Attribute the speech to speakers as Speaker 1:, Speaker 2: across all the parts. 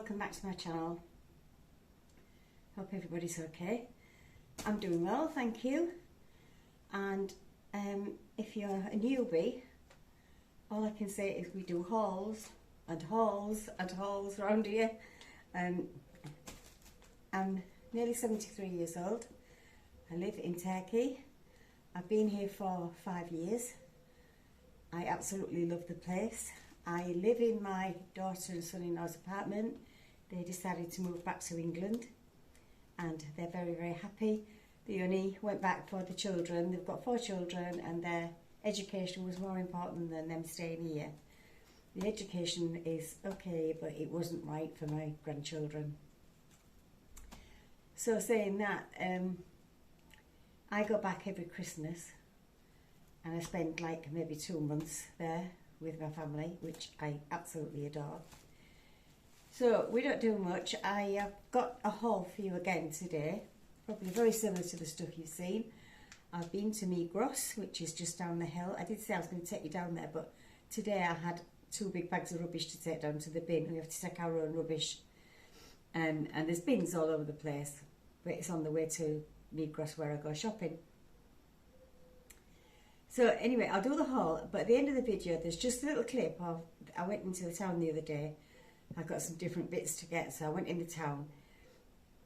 Speaker 1: welcome back to my channel. Hope everybody's okay. I'm doing well, thank you. And if you're a newbie, all I can say is we do hauls and hauls and hauls around here. I'm nearly 73 years old. I live in Turkey. I've been here for 5 years. I absolutely love the place. I live in my daughter and son-in-law's apartment. They decided to move back to England and they're very, very happy. They only went back for the children. They've got 4 children and their education was more important than them staying here. The education is okay, but it wasn't right for my grandchildren. So saying that, I go back every Christmas and I spend like maybe 2 months there with my family, which I absolutely adore. So we don't do much. I have got a haul for you again today, probably very similar to the stuff you've seen. I've been to Migros, which is just down the hill. I did say I was going to take you down there, but today I had 2 big bags of rubbish to take down to the bin. We have to take our own rubbish, and there's bins all over the place, but it's on the way to Migros where I go shopping. So anyway, I'll do the haul, but at the end of the video there's just a little clip of, I went into the town the other day. I got some different bits to get, so I went in the town.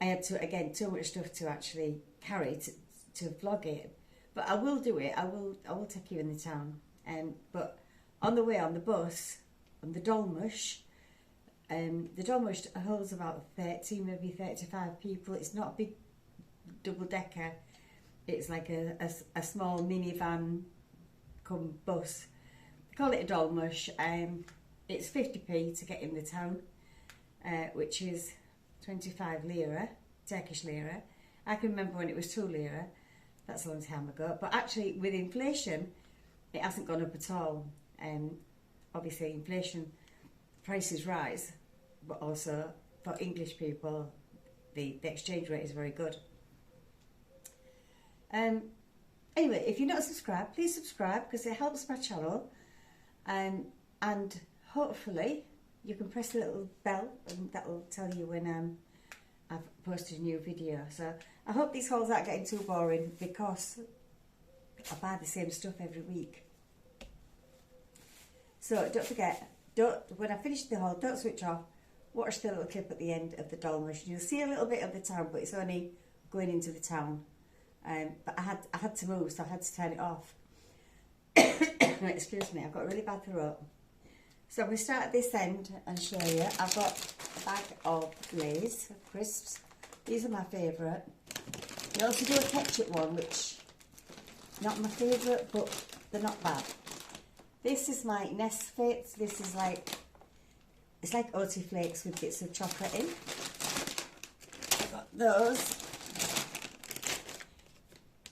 Speaker 1: I had to, again, too much stuff to actually carry to vlog it, but I will do it. I will take you in the town. But on the way on the bus, on the Dolmus holds about 30, maybe 35 people. It's not a big double decker. It's like a small minivan come bus. They call it a Dolmus. It's 50p to get in the town, which is 25 lira, Turkish lira. I can remember when it was 2 lira. That's a long time ago. But actually, with inflation, it hasn't gone up at all. Obviously, inflation, prices rise, but also for English people, the exchange rate is very good. Anyway, if you're not subscribed, please subscribe because it helps my channel, and hopefully you can press the little bell and that will tell you when I've posted a new video. So I hope these hauls aren't getting too boring because I buy the same stuff every week. So don't forget, when I finish the haul, don't switch off. Watch the little clip at the end of the Dolmus. You'll see a little bit of the town, but it's only going into the town. But I had to move, so I had to turn it off. Excuse me, I've got a really bad throat. So I'm going to start at this end and show you. I've got a bag of Lay's crisps. These are my favourite. They also do a ketchup one, which not my favourite, but they're not bad. This is my Nesfits. This is like, it's like Oaty Flakes with bits of chocolate in. I've got those.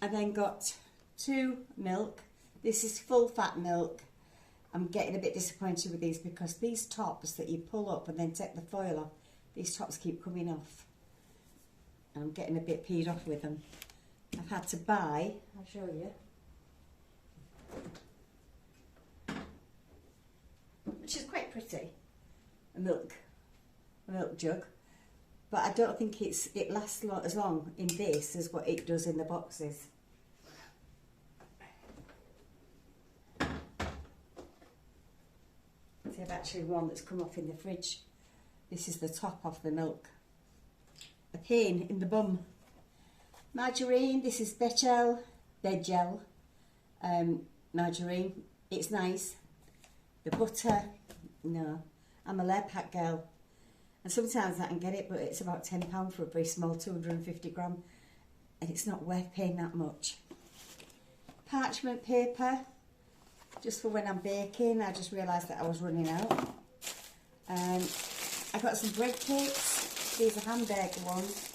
Speaker 1: I then got 2 milk. This is full fat milk. I'm getting a bit disappointed with these because these tops that you pull up and then take the foil off, these tops keep coming off. And I'm getting a bit peed off with them. I've had to buy, I'll show you, which is quite pretty, a milk jug. But I don't think it lasts as long in this as what it does in the boxes. See, I've actually one that's come off in the fridge. This is the top of the milk. A pain in the bum. Margarine, this is Becel margarine. It's nice. The butter, no. I'm a Learpak girl. And sometimes I can get it, but it's about £10 for a very small 250 gram. And it's not worth paying that much. Parchment paper, just for when I'm baking. I just realised that I was running out. I got some bread cakes. These are hamburger ones.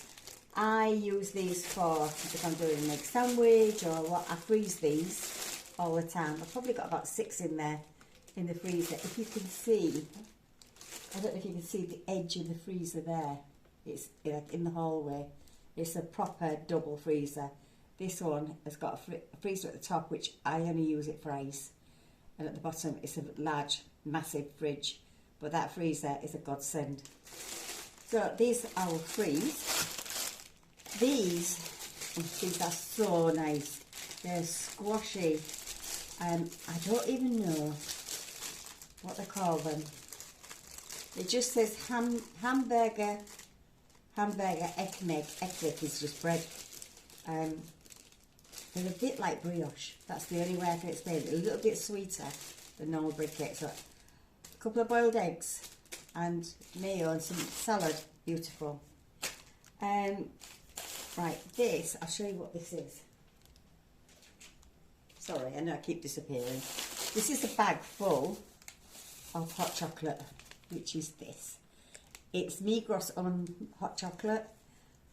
Speaker 1: I use these for if I'm doing an egg sandwich or what. I freeze these all the time. I've probably got about 6 in there in the freezer. If you can see, I don't know if you can see the edge of the freezer there. It's like in the hallway. It's a proper double freezer. This one has got a freezer at the top, which I only use it for ice. And at the bottom, it's a large, massive fridge. But that freezer is a godsend. So these I will freeze. These are so nice. They're squashy. I don't even know what they call them. It just says hamburger ekmek. Ekmek is just bread. They're a bit like brioche. That's the only way I can explain it. A little bit sweeter than normal bread cake. So a couple of boiled eggs and mayo and some salad. Beautiful. Right, this, I'll show you what this is. Sorry, I know I keep disappearing. This is a bag full of hot chocolate, which is this. It's Migros on hot chocolate.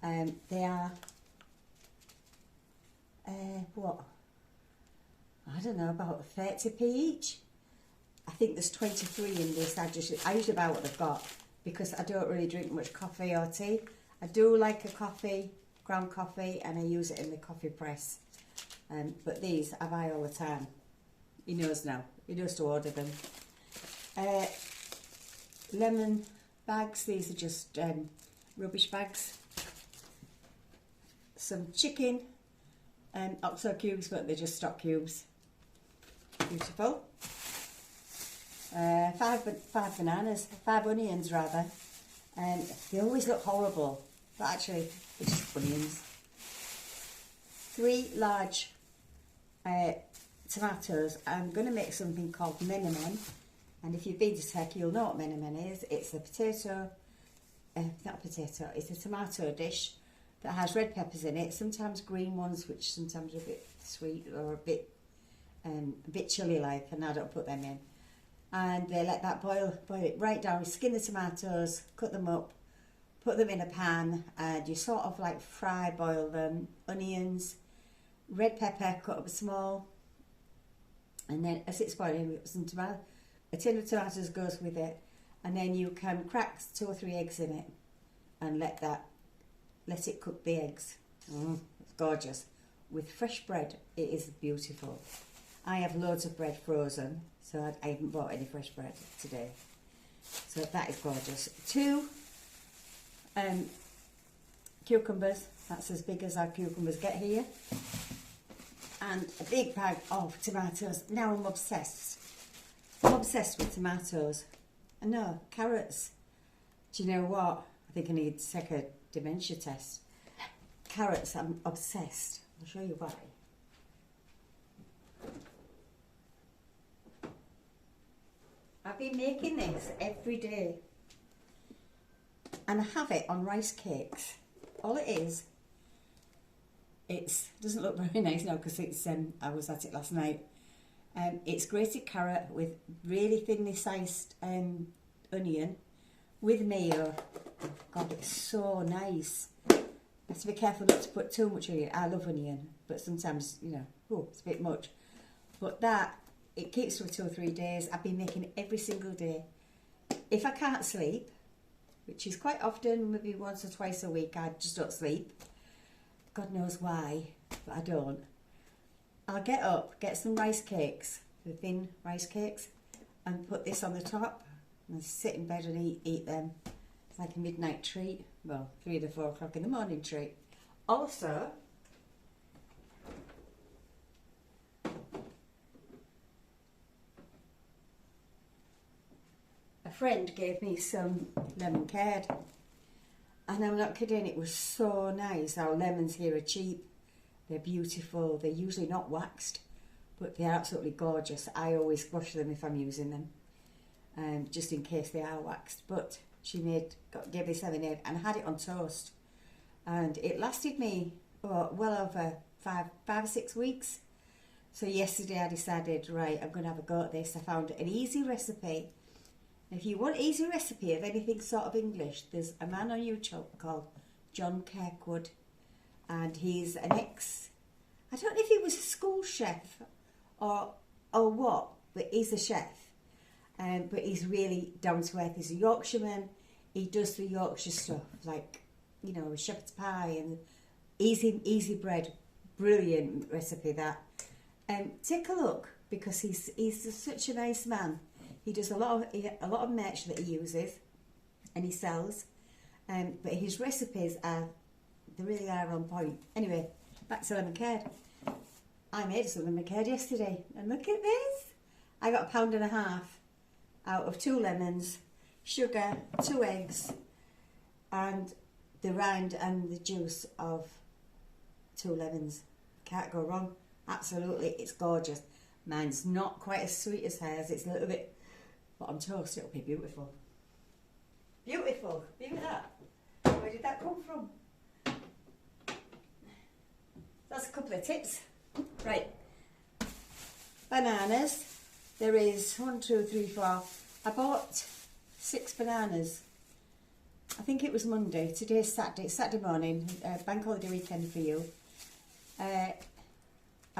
Speaker 1: They are, what? I don't know, about 30p each. I think there's 23 in this. I usually buy what they've got because I don't really drink much coffee or tea. I do like a coffee, ground coffee, and I use it in the coffee press. But these I buy all the time. He knows now. He knows to order them. Lemon bags. These are just rubbish bags. Some chicken and oxo cubes, but they're just stock cubes. Beautiful. 5 bananas, 5 onions rather. They always look horrible, but actually they're just onions. 3 large tomatoes. I'm going to make something called menemen, and if you've been to Turkey you'll know what menemen is. It's a potato, not a potato, it's a tomato dish that has red peppers in it, sometimes green ones which sometimes are a bit sweet or a bit chilli like, and I don't put them in. And they let that boil it right down. You skin the tomatoes, cut them up, put them in a pan, and you sort of like boil them. Onions, red pepper cut up small, and then as it's boiling, a tin of tomatoes goes with it, and then you can crack 2 or 3 eggs in it and let it cook the eggs. It's gorgeous. With fresh bread, it is beautiful. I have loads of bread frozen, so I haven't bought any fresh bread today. So that is gorgeous. 2 cucumbers. That's as big as our cucumbers get here. And a big bag of tomatoes. Now I'm obsessed. I'm obsessed with tomatoes. And no, carrots. Do you know what? I think I need to take a dementia test. Carrots, I'm obsessed. I'll show you why. I've been making this every day. And I have it on rice cakes. All it is, it doesn't look very nice now because it's I was at it last night. It's grated carrot with really thinly sliced onion with mayo. Oh God, it's so nice. You have to be careful not to put too much onion. I love onion, but sometimes, you know, it's a bit much. But it keeps for 2 or 3 days. I've been making it every single day. If I can't sleep, which is quite often, maybe once or twice a week, I just don't sleep. God knows why, but I don't. I'll get up, get some rice cakes, the thin rice cakes, and put this on the top, and sit in bed and eat them. It's like a midnight treat. Well, 3 to 4 o'clock in the morning treat. Also, a friend gave me some lemon curd, and I'm not kidding, it was so nice. Our lemons here are cheap, they're beautiful, they're usually not waxed, but they're absolutely gorgeous. I always wash them if I'm using them, just in case they are waxed. But she gave me lemonade, and I had it on toast, and it lasted me well over 5 or 6 weeks. So yesterday I decided, right, I'm going to have a go at this. I found an easy recipe. If you want easy recipe of anything sort of English, there's a man on YouTube called John Kirkwood, and he's an I don't know if he was a school chef or what, but he's a chef. But he's really down to earth. He's a Yorkshireman. He does the Yorkshire stuff, like, you know, shepherd's pie and easy bread. Brilliant recipe that. Take a look, because he's such a nice man. He does a lot of merch that he uses and he sells, But his recipes they really are on point. Anyway, back to lemon curd. I made some lemon curd yesterday, and look at this. I got 1.5 pounds out of 2 lemons, sugar, 2 eggs, and the rind and the juice of 2 lemons. Can't go wrong. Absolutely, it's gorgeous. Mine's not quite as sweet as hers. It's a little bit, but on toast it'll be beautiful. Beautiful. Look at that. Where did that come from? That's a couple of tips. Right. Bananas. There is 1, 2, 3, 4. I bought 6 bananas. I think it was Monday. Today's Saturday. It's Saturday morning. Bank holiday weekend for you. I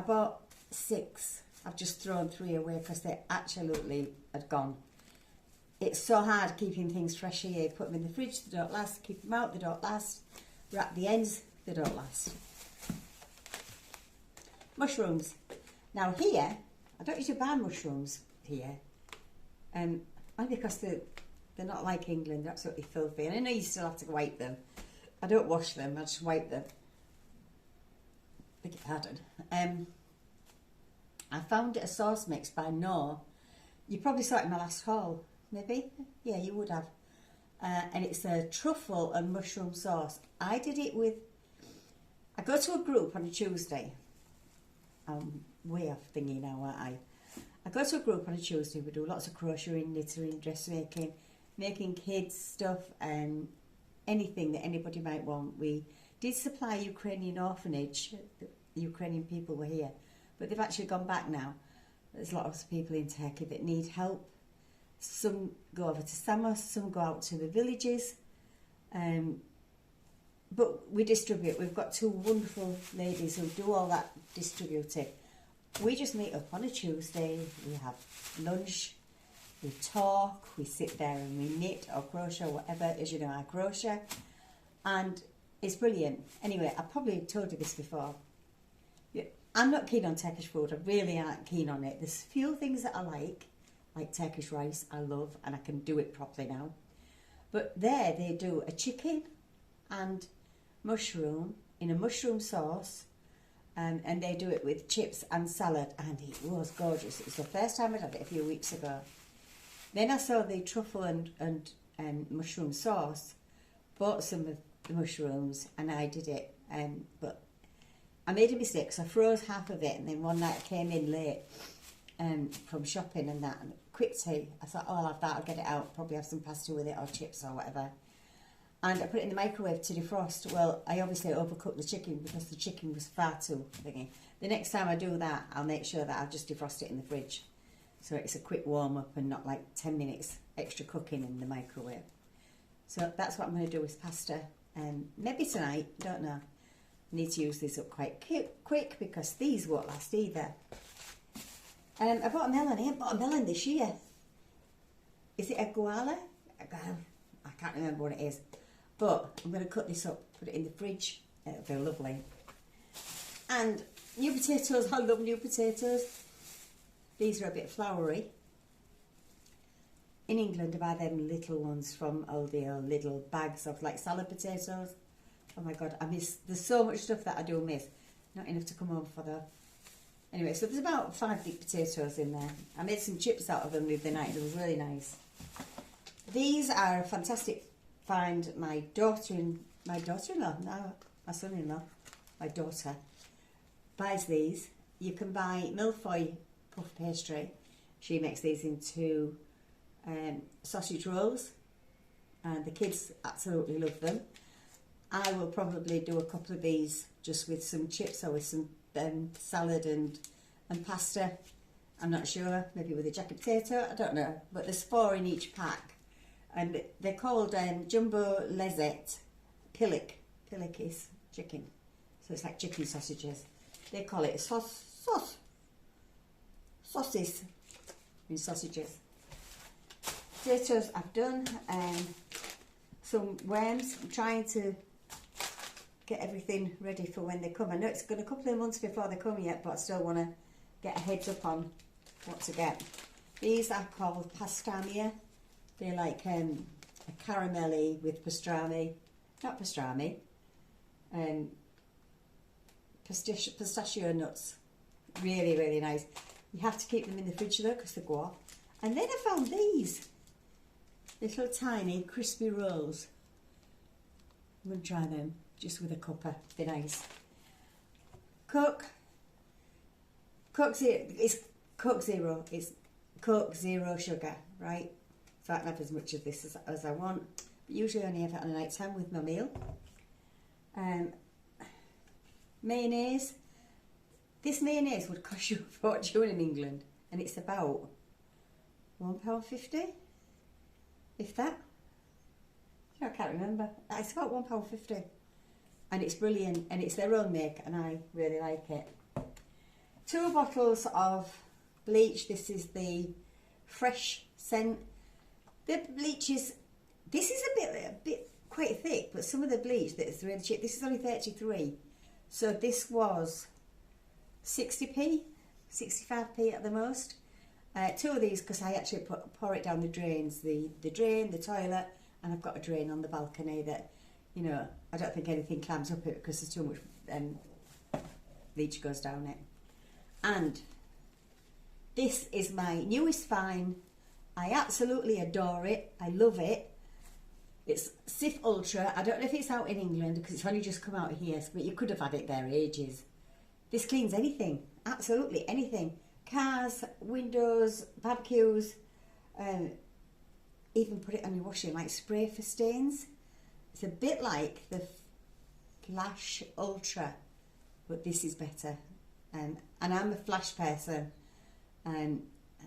Speaker 1: bought 6. I've just thrown 3 away because they absolutely had gone. It's so hard keeping things fresh here. You put them in the fridge, they don't last. Keep them out, they don't last. Wrap the ends, they don't last. Mushrooms. Now here, I don't usually buy mushrooms here. Only because they're not like England, they're absolutely filthy. And I know you still have to wipe them. I don't wash them, I just wipe them. Beg your pardon. I found a sauce mix by Knorr. You probably saw it in my last haul, maybe? Yeah, you would have. And it's a truffle and mushroom sauce. I did it with... I go to a group on a Tuesday. I'm way off thingy now, aren't I? I go to a group on a Tuesday. We do lots of crocheting, knittering, dressmaking, making kids stuff, and anything that anybody might want. We did supply a Ukrainian orphanage. The Ukrainian people were here, but they've actually gone back now. There's lots of people in Turkey that need help. Some go over to Samos, some go out to the villages. But we distribute. We've got 2 wonderful ladies who do all that distributing. We just meet up on a Tuesday, we have lunch, we talk, we sit there and we knit or crochet or whatever. As you know, I crochet. And it's brilliant. Anyway, I probably told you this before. I'm not keen on Turkish food. I really aren't keen on it. There's few things that I like Turkish rice, I love, and I can do it properly now. But there they do a chicken and mushroom in a mushroom sauce, and they do it with chips and salad, and it was gorgeous. It was the first time I'd had it a few weeks ago. Then I saw the truffle and mushroom sauce, bought some of the mushrooms, and I did it, but I made a mistake, so I froze half of it, and then one night I came in late from shopping and that, and quick tea. I thought, oh, I'll have that, I'll get it out, probably have some pasta with it or chips or whatever. And I put it in the microwave to defrost. Well, I obviously overcooked the chicken because the chicken was far too thingy. The next time I do that, I'll make sure that I'll just defrost it in the fridge. So it's a quick warm up and not like 10 minutes extra cooking in the microwave. So that's what I'm going to do with pasta. Maybe tonight, don't know. I need to use these up quite quick because these won't last either. I bought a melon. I ain't bought a melon this year. Is it a guala? I can't remember what it is. But I'm going to cut this up, put it in the fridge. It'll be lovely. And new potatoes. I love new potatoes. These are a bit floury. In England, I buy them little ones from Aldi, or little bags of like salad potatoes. Oh my God, I miss. There's so much stuff that I do miss. Not enough to come home for though. Anyway, so there's about 5 big potatoes in there. I made some chips out of them the other night. It was really nice. These are a fantastic find. My daughter-in-law, no, my son-in-law, my daughter, buys these. You can buy milfoil puff pastry. She makes these into sausage rolls, and the kids absolutely love them. I will probably do a couple of these just with some chips or with some salad and pasta. I'm not sure, maybe with a jacket potato, I don't know. But there's 4 in each pack. And they're called Jumbo Lezzet Pillik. Pillik is chicken. So it's like chicken sausages. They call it sauces in sausages. Potatoes I've done. Some worms. I'm trying to get everything ready for when they come. I know it's been a couple of months before they come yet, but I still want to get a heads up on what to get. These are called pastamia. They're like a caramelly with pastrami, not pastrami, pistachio nuts. Really, really nice. You have to keep them in the fridge though because they go off. And then I found these little tiny crispy rolls. I'm going to try them just with a cuppa. They're nice. Coke Zero. It's Coke Zero. It's Coke Zero sugar, right? So I can have as much of this as I want. But usually I only have it on a night time with my meal. Mayonnaise. This mayonnaise would cost you a fortune in England, and it's about £1.50, if that. I can't remember. It's about £1.50, and it's brilliant, and it's their own make, and I really like it. 2 bottles of bleach. This is the fresh scent. The bleach is, this is a bit quite thick, but some of the bleach that is really cheap. This is only 33, so this was 60p, 65p at the most. 2 of these because I actually pour it down the drains, the drain, the toilet, and I've got a drain on the balcony that, you know, I don't think anything climbs up it because there's too much bleach goes down it. And this is my newest find. I absolutely adore it. I love it. It's Sif Ultra. I don't know if it's out in England because it's only just come out here, but you could have had it there ages. This cleans anything, absolutely anything. Cars, windows, barbecues, even put it on your washing, like spray for stains. It's a bit like the Flash Ultra, but this is better. And I'm a Flash person,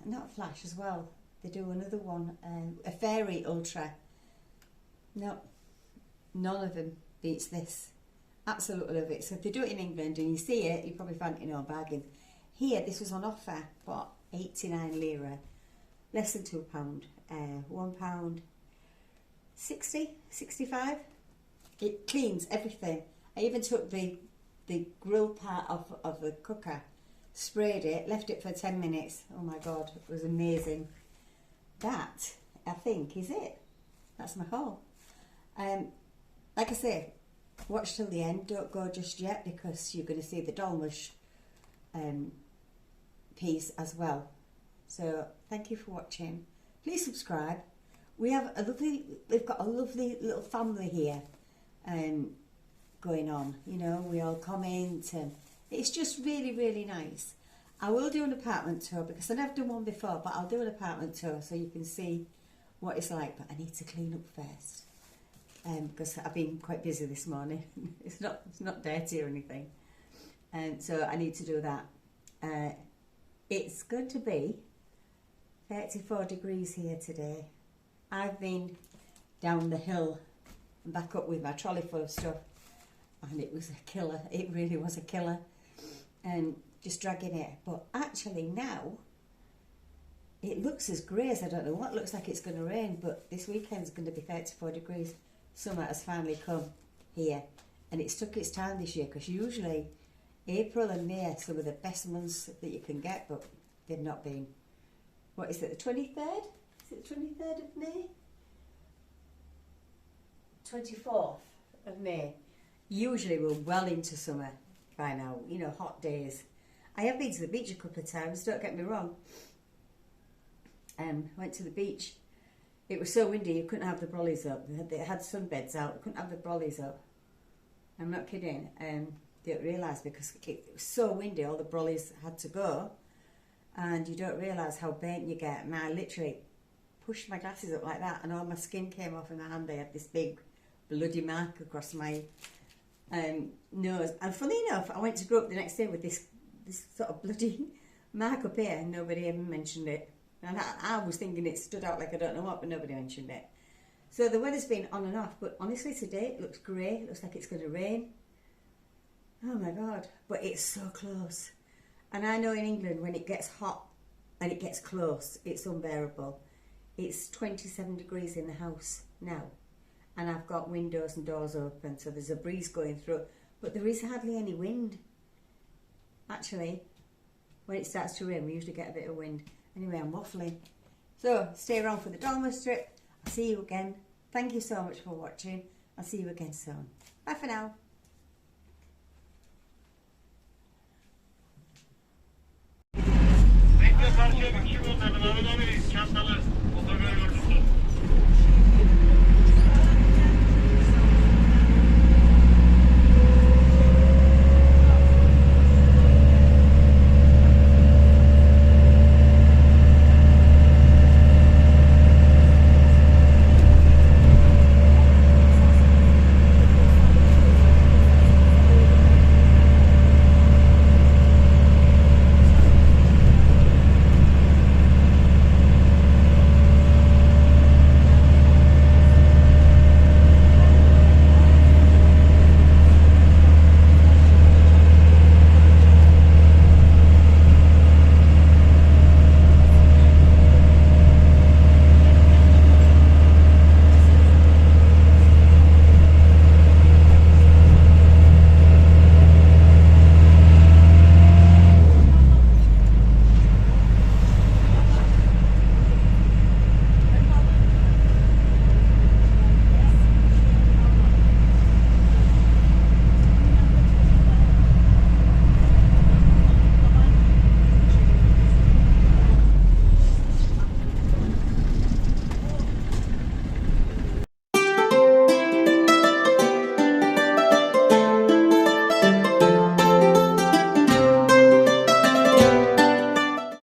Speaker 1: not Flash as well. They do another one, a Fairy Ultra. No, none of them beats this. Absolutely love it. So if they do it in England and you see it, you probably find it in our bargains. Here, this was on offer for 89 lira, less than £2, £1, 60, 65. It cleans everything. I even took the grill part of the cooker, sprayed it, left it for 10 minutes. Oh my God, it was amazing. That, I think, is it. That's my haul. Like I say, watch till the end, don't go just yet because you're going to see the Dolmus piece as well. So thank you for watching. Please subscribe. We've got a lovely little family here going on. You know, we all comment and it's just really, really nice. I will do an apartment tour because I've never done one before, but I'll do an apartment tour so you can see what it's like. But I need to clean up first. Because I've been quite busy this morning. It's not dirty or anything, and so I need to do that. It's going to be 34 degrees here today. I've been down the hill and back up with my trolley full of stuff, and it was a killer. It really was a killer, and just dragging it. But actually now it looks as grey as I don't know what. Looks like it's going to rain, but this weekend's going to be 34 degrees. Summer has finally come here, and it's took its time this year because usually April and May are some of the best months that you can get, but they've not been. What is it, the 23rd? Is it the 23rd of May? 24th of May. Usually we're well into summer by now, you know, hot days. I have been to the beach a couple of times, don't get me wrong. Went to the beach. It was so windy you couldn't have the brollies up. They had sunbeds out, you couldn't have the brollies up. I'm not kidding. Didn't realise because it was so windy, all the brollies had to go, and you don't realise how burnt you get. And I literally pushed my glasses up like that, and all my skin came off in my hand. I had this big bloody mark across my nose. And funny enough, I went to go up the next day with this sort of bloody mark up here, and nobody ever mentioned it. And I was thinking it stood out like I don't know what, but nobody mentioned it. So the weather's been on and off, but honestly today it looks grey. It looks like it's going to rain. Oh my God, but it's so close. And I know in England when it gets hot and it gets close, it's unbearable. It's 27 degrees in the house now. And I've got windows and doors open, so there's a breeze going through. But there is hardly any wind. Actually, when it starts to rain, we usually get a bit of wind. Anyway, I'm waffling. So, stay around for the Dolmus strip. I'll see you again Thank you so much for watching. I'll see you again soon. Bye for now.
Speaker 2: Bekle, karşıya bir kişi gönderdim. Ahmet abi çantalı. Fotoğrafı gördüm.